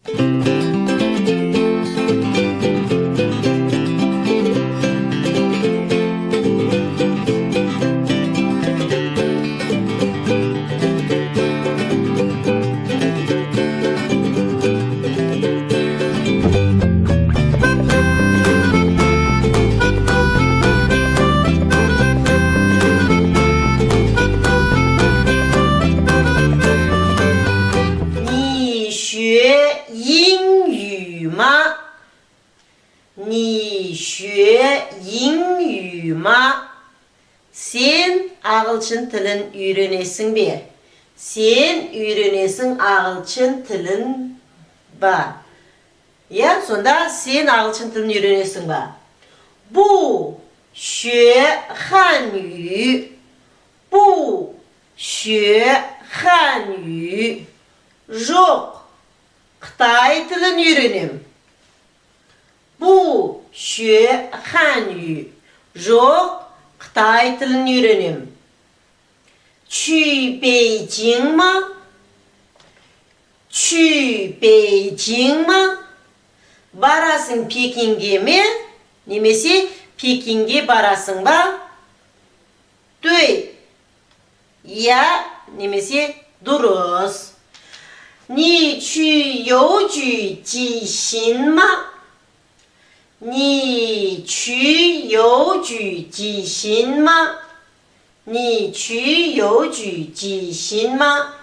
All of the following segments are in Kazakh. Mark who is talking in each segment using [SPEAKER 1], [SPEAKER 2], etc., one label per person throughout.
[SPEAKER 1] 你学英语吗？你学英语吗? Sen Ağılçın tilin öğrenesin be. Sen öğrenesin Ağılçın tilin ba. Ya, sonda sen Ağılçın tilini öğrenesin ba. Bu 学汉语. Bu 学汉语. Жоқ. Қытай тілін үйренем. Bu 学汉语. Жоқ. Қытай тілін үйренем. 去北京吗? 去北京吗? Барасың Пекинге ме? Немесе Пекинге барасың ба? 对. Я немесе дұрыс. 你去邮局寄信吗? 你去邮局寄信吗? 你去邮局寄信吗?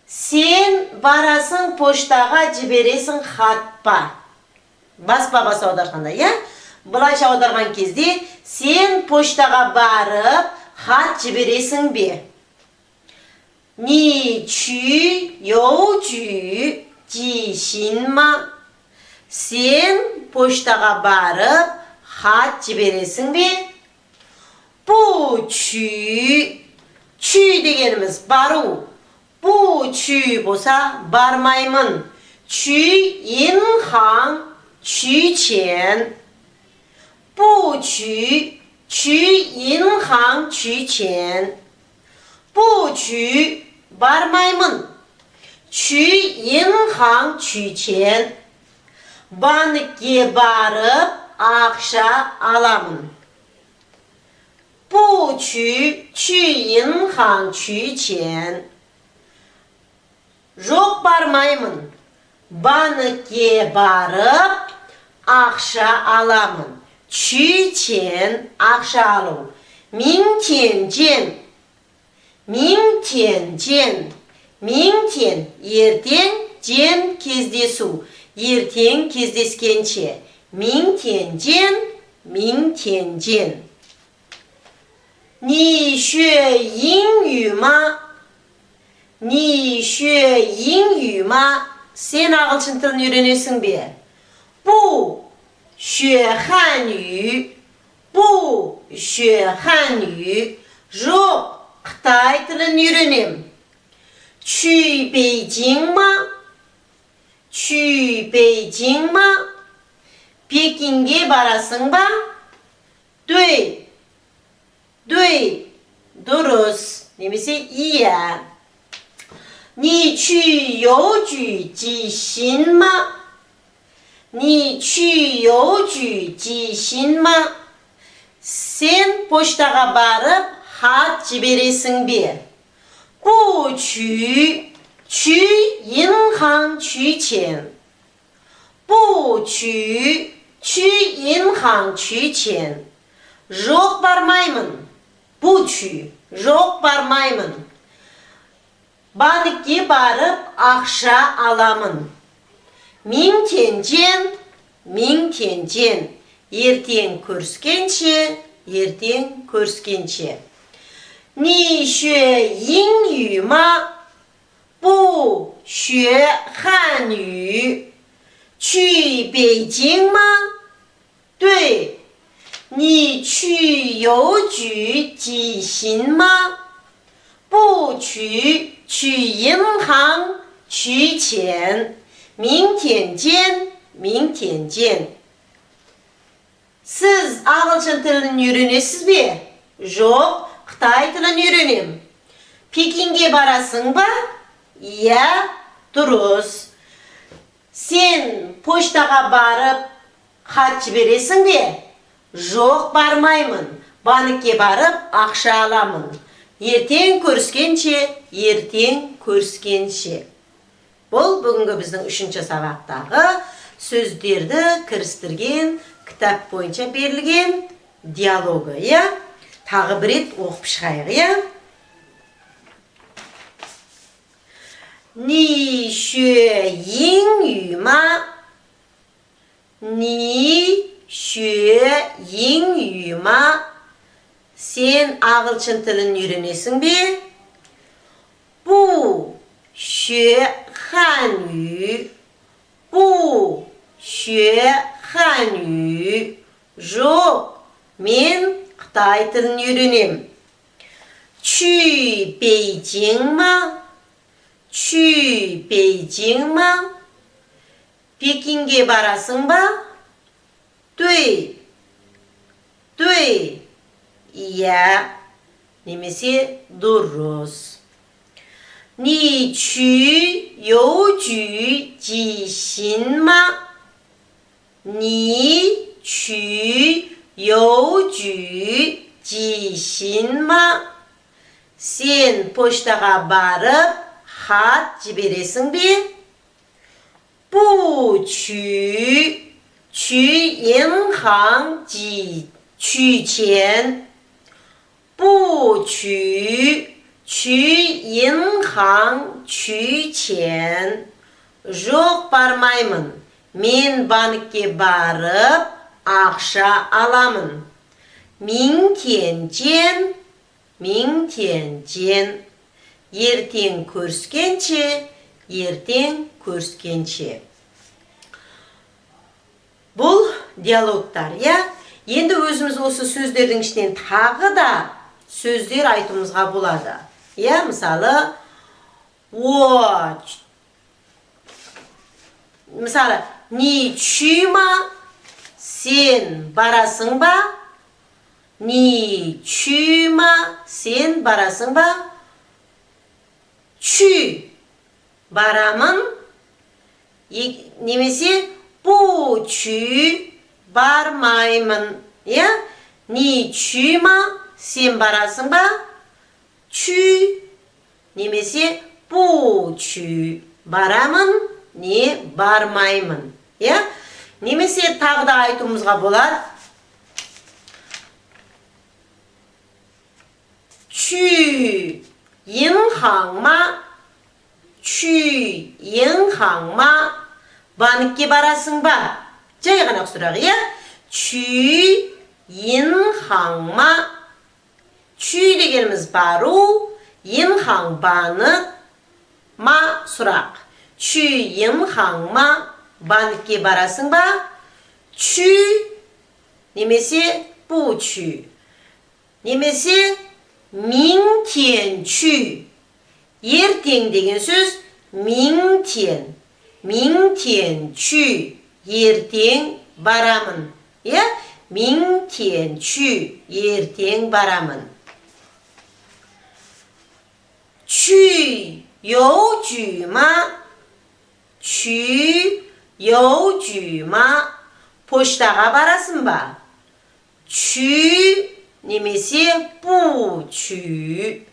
[SPEAKER 1] Sen барасың поштаға жібересің хат па? Баспа аударғанда, я? Бұлайша аударған кезде сен поштаға барып хат жібересің бе? 你去邮局寄信吗? Sen поштаға барып хат жібересің бе? 不去.去дегеніміз бару. 不去болса бармаймын. 去银行取钱. 不去银行取钱. 不去 бармаймын. 去银行取钱. Банкке барып ақша аламын. 不去银行取钱. Жоқ бармаймын. Банкке барып ақша аламын. 取钱 ақша алу. 明天见. 明天见. 明天 ертең, 见 кездесу. ертең кездескенше. 明天见. 明天见. 你学英语吗? 你学英语吗? Sen ағылшын тілін үйренесің бе? 不学汉语. 不学汉语. Жоқ. Қытай тілін үйренем. 去北京吗? 去北京吗? Пекинге барасың ба? 对. 对. Дұрыс. Немесе иә. 你去邮局寄信吗? 你去邮局寄信吗? Sen поштаға барып хат жібересің бе? 不去银行取钱. 不去银行取钱. Жоқ бармаймын. 不去. Жоқ бармаймын. Банкке барып ақша аламын. 明天见. 明天见. Ертең көріскенше. Ертең көріскенше. 你学英语吗? 不学汉语. 去北京吗? 对. 你去邮局寄信吗? 不去银行取钱. 明天见. 明天见. Siz ағылшын тілін үйренесіз бе? Жоқ. Қытай тілін үйренем. Пекинге барасың ба? Иә, дұрыс. Sen poçtağa barıp xat жібересің бе? Жоқ, бармаймын. Банкке барып ақша аламын. Ертең көріскенше. Бұл бүгінгі біздің 3-ші сабақтағы сөздерді кірістірген кітап бойынша берілген диалогы, иә? Тағы бір рет оқып шығайық, иә? 你学英语吗？你学英语吗? Sen ағылшын тілін үйренесің бе? 不学汉语，不学汉语。жоқ, мен Қытай тілін үйренем. 去北京吗？去北京吗? Пекинге барасың ба? 对，иә, немесе дұрыс. 你去邮局寄信吗？你去邮局寄信吗? Sen poçtaға барып хат жібересің бе? 不去银行取钱。不去银行取钱. Жоқ, бармаймын. Мен банкке барып ақша аламын. 明天见. Ертең көріскенше. Бұл диалогтар, иә? Енді өзіміз осы сөздердің ішінен тағы да сөздер айтуымызға болады. Иә, мысалы, мысалы, 你去吗? Сен барасың ба? 你去吗? Сен барасың ба? 去, барамын. Немесе, 不去, бармаймын. Иә? 你去吗? Сен барасың ба? 去, немесе 不去, барамын, не бармаймын. Иә? Немесе тағы да айтуымызға болады. 去银行吗? 去银行吗? Банкке барасың ба? Жай ғана сұрақ, иә? 去银行吗? 去дегеніміз бару, 银行банк, ма сұрақ. 去银行吗? Банкке барасың ба? 去, немесе 不去. Немесе 明天去. Ертең деген сөз 明天. 明天去. Ертең барамын. Иә? 明天去. Ертең барамын. 去邮局吗? 去邮局吗? Поштаға барасың ба? 去, немесе 不去.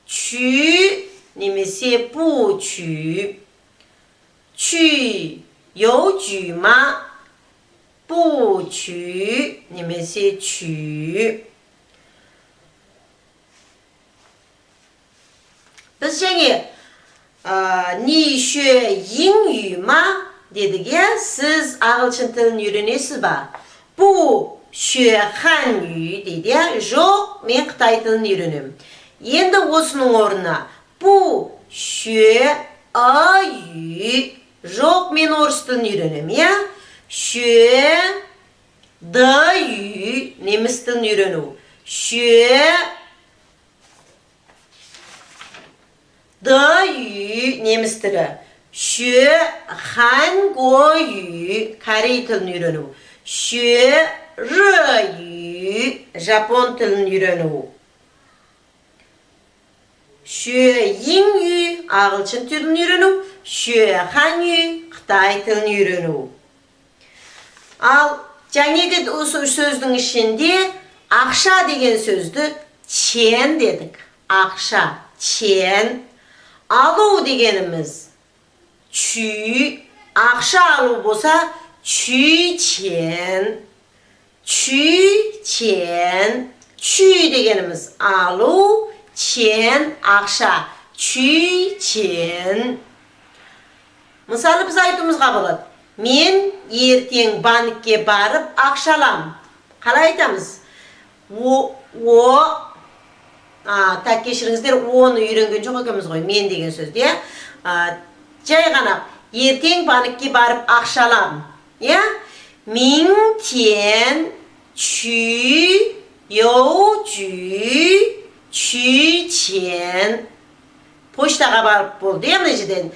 [SPEAKER 1] 去, немесе 不去. 去邮局吗? 不去, немесе 去. Біз және 你学英语吗? Дедік, иә? Сіз ағылшын тілін үйренесіз ба? 不学汉语дейді, иә? Жоқ, мен Қытай тілін үйренем. Енді осының орнына 不学俄语. Жоқ, мен орыс тілін үйренем, иә? 学德语, неміс тілін үйрену. 学德语, неміс тілі. 学韩国语, корей тілін үйрену. 学日语, жапон тілін үйрену. 学英语, ағылшын тілін үйрену. Ханю Қытай тілін үйрену. Ал жаңегі сөздің ішінде ақша деген сөзді чен дедік. Ақша, чен. Алу дегеніміз чүй. Ақша алу болса чүй чен. Чүй чен. Чүй дегеніміз алу, чен ақша. Чүй чен. Мысалы біз айтуымызға болады. Мен ертең банкке барып ақша алам. Қалай айтамыз? Так кешіріңіздер, оны үйренген жоқ екенбіз ғой, мен деген сөзді, жай ғана ертең банкке барып ақша алам. Мин тен чүй йоу чүй чүй чен. Поштаға барып болды, мына жерден.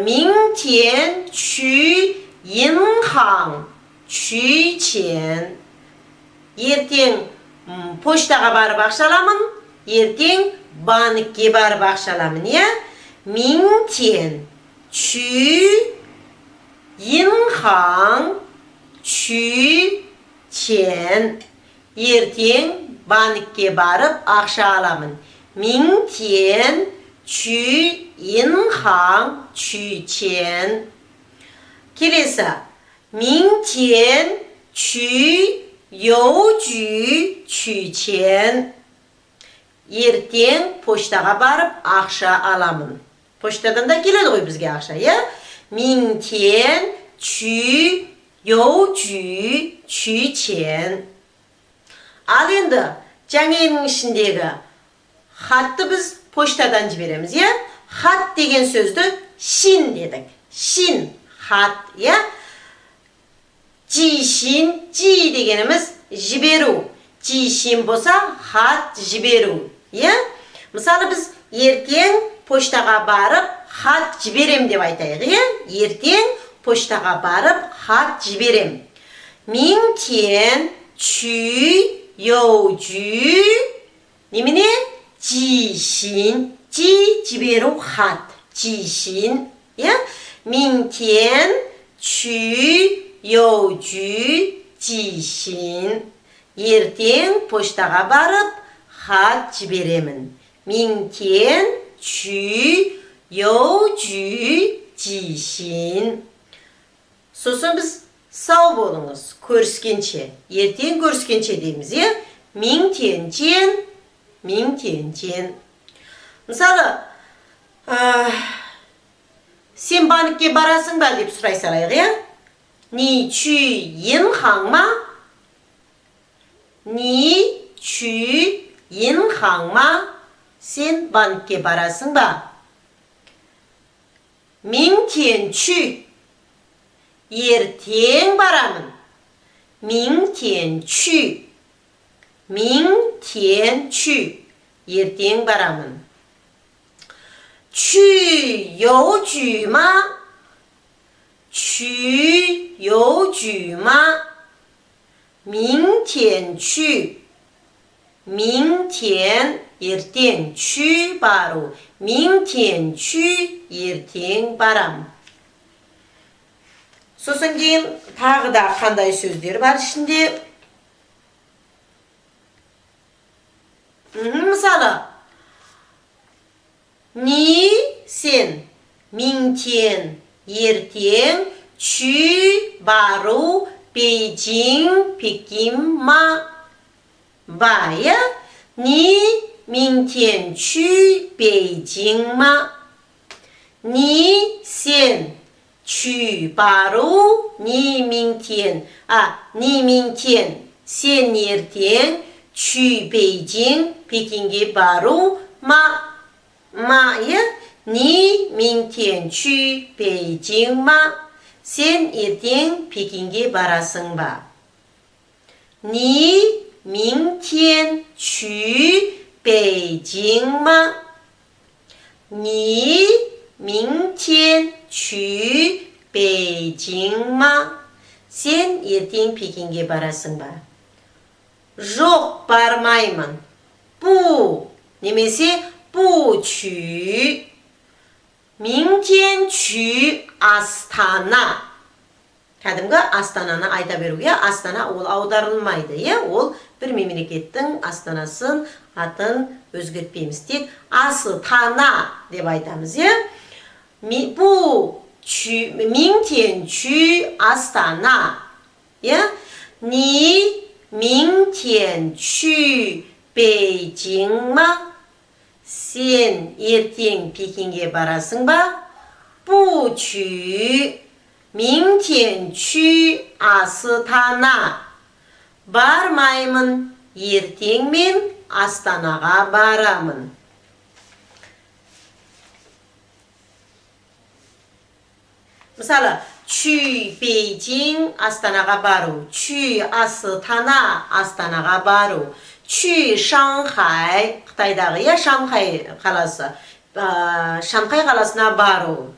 [SPEAKER 1] Мин тен чүй инхан чүй чен. Ертең поштаға барып ақша аламын, ертең банкке барып ақша аламын, Мин тен чүй инхан чүй чен. Ертең банкке барып ақша аламын. Мин тен чүй инхан чүй чен. Келесі. Мин тен чүй йоу чүй чүй чен. Ертең поштаға барып ақша аламын. Поштадан да келеді ғой бізге ақша, Мин тен чүй йоу чүй чүй чен. Ал енді жаңенің ішіндегі хатты біз поштадан жібереміз, Хат деген сөзді шин дедік. Шин, хат, Жишин, жи дегеніміз жіберу. Жишин болса хат жіберу. Мысалы біз ертең поштаға барып хат жіберем деп айтайық. Ертең поштаға барып хат жіберем. Мин тен чүй йоу чүй. Немене? Жишин. Жи жіберу хат. Жишин. Мин тен чүй йоу чүй жишин. Ертең поштаға барып хат жіберемін. Мин тен чүй йоу чүй жишин. Сосын біз сау болыңыз, көріскенше. Ертең көріскенше дейміз, Мин тен чен, мин тен чен. Мысалы, сен банкке барасың ба деп сұрай салайық, Ни чүй инхан ма? Ни чүй инхан ма? Сен банкке барасың ба? Мин тен чүй. Ертең барамын. Мин тен чүй. Мин тен чүй. Ертең барамын. Чүй йоу чүй ма? Чүй йоу чүй ма? Мин тен чүй. Мин тен ертең чүй бару. Мин тен чүй ертең барам. Сосын кейін тағы да қандай сөздер бар ішінде? Мысалы, Ни сен, мин тен ертең чүй бару Бейжің Пекин ма? Ба, Ни мин тен чүй Бейжің ма? Ни сен чүй бару Ни мин тен сен ертең чүй Бейжің Пекинге бару ма? Ни мин тен чүй Бейжің ма? Сен ертең Пекинге барасың ба? Ни мин тен чүй Бейжің ма? Ни мин тен чүй Бейжің ма? Сен ертең Пекинге барасың ба? Жоқ, бармаймын. Бу немесе бу чүй. 明天去Астана. Кәдімгі Астананы айта беруге, Астана ол аударылмайды, ол бір мемлекеттің астанасын, атын өзгертпейміз. Тек Астана деп айтамыз, Бұл 明天去Астана.你明天去北京吗? Сен ертең Пекинге барасың ба? 不去 明天去Астана. Бармаймын, ертең мен Астанаға барамын. Мысалы, 去北京Астанаға бару, 去Астана Астанаға бару, 去Шанхай, Қытайдағы, Шанхай қаласы, Шанхай қаласына бару,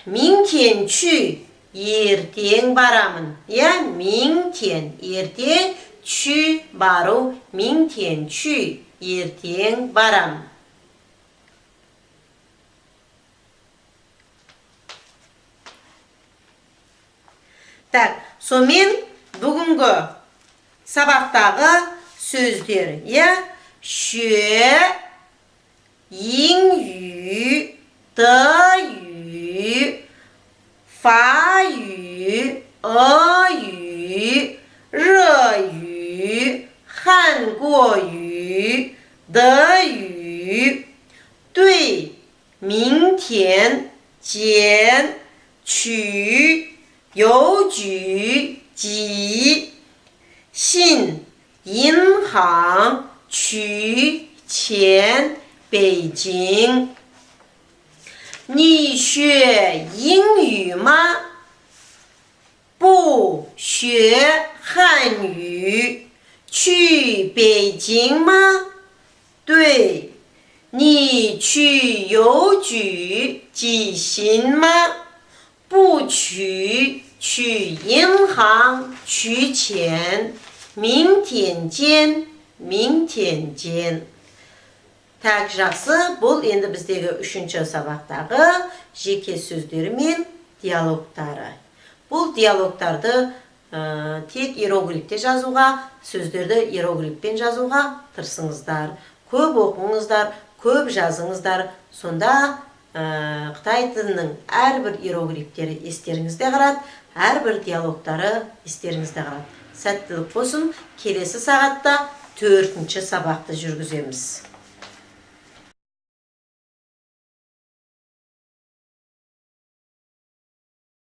[SPEAKER 1] 明天去, ертең барамын, 明天, ертең, 去, бару, 明天去, ертең барамын. Так, сонымен бүгінгі сабақтағы сөздер, 学英语、德语、法语、俄语、日语、韩国语、德语，对明天见去邮局寄信银行取钱北京。你学英语吗？不学汉语。去北京吗？对。你去邮局寄信吗？不去。去银行取钱。明天见。明天见。Так, жақсы, бұл енді біздегі 3-ші сабақтағы жеке сөздері мен диалогтары. Бұл диалогтарды тек иероглифте жазуға, сөздерді иероглифпен жазуға тырысыңыздар. Көп оқыңыздар, көп жазыңыздар. Сонда Қытай тілінің әрбір иероглифтері естеріңізде қалады, әрбір диалогтары естеріңізде қалады. Сәттілік болсын, келесі сағатта 4-ші сабақты жүргіземіз.